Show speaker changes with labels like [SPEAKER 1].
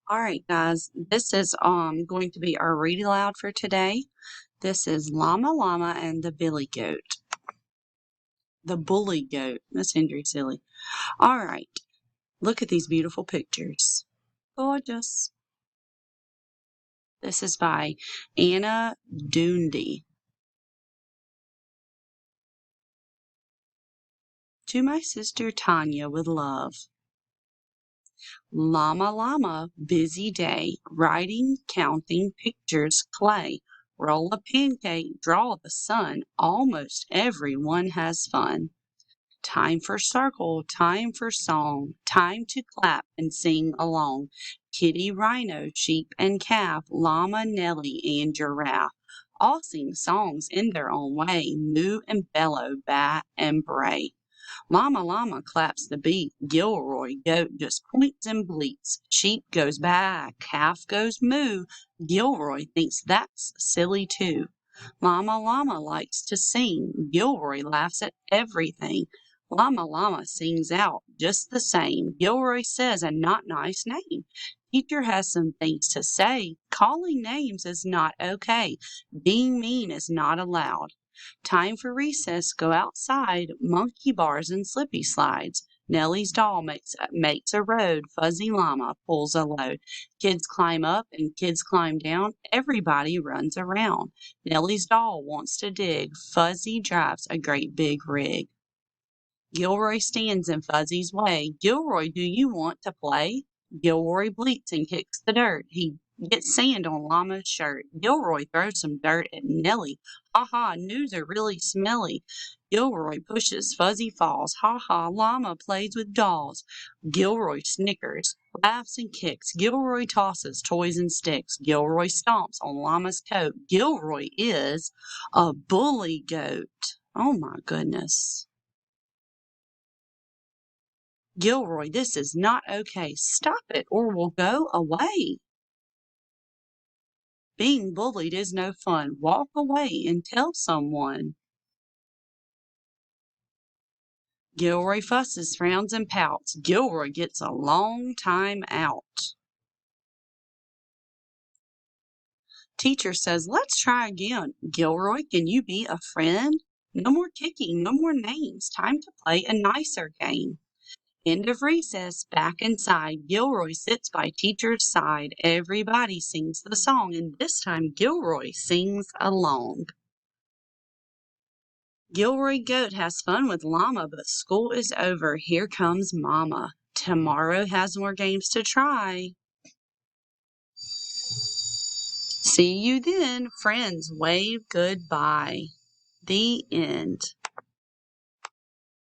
[SPEAKER 1] All right, guys, this is going to be our read aloud for today. This is Llama Llama and the Billy Goat. The Bully Goat. That's Henry Silly. All right, look at these beautiful pictures. Gorgeous. This is by Anna Doondy. To my sister Tanya with love. Llama Llama, busy day, writing, counting, pictures, clay. Roll a pancake, draw the sun, almost everyone has fun. Time for circle, time for song, time to clap and sing along. Kitty, rhino, sheep and calf, llama, Nellie, and giraffe all sing songs in their own way, moo and bellow, baa and bray. Llama Llama claps the beat, Gilroy goat just points and bleats. Sheep goes baa, calf goes moo, Gilroy thinks that's silly too. Llama Llama likes to sing, Gilroy laughs at everything. Llama Llama sings out just the same. Gilroy says a not nice name. Teacher has some things to say. Calling names is not okay. Being mean is not allowed. Time for recess, go outside, monkey bars and slippy slides. Nellie's doll makes a road, Fuzzy Llama pulls a load. Kids climb up and kids climb down, everybody runs around. Nellie's doll wants to dig, Fuzzy drives a great big rig. Gilroy stands in Fuzzy's way. Gilroy, do you want to play? Gilroy bleats and kicks the dirt. He gets sand on Llama's shirt. Gilroy throws some dirt at Nellie. Ha ha, news are really smelly. Gilroy pushes, Fuzzy falls. Ha ha, Llama plays with dolls. Gilroy snickers, laughs and kicks. Gilroy tosses toys and sticks. Gilroy stomps on Llama's coat. Gilroy is a bully goat. Oh my goodness. Gilroy, this is not okay. Stop it or we'll go away. Being bullied is no fun. Walk away and tell someone. Gilroy fusses, frowns, and pouts. Gilroy gets a long time out. Teacher says, let's try again. Gilroy, can you be a friend? No more kicking, no more names. Time to play a nicer game. End of recess, back inside. Gilroy sits by teacher's side. Everybody sings the song, and this time Gilroy sings along. Gilroy Goat has fun with Llama, but school is over. Here comes Mama. Tomorrow has more games to try. See you then. Friends, wave goodbye. The end.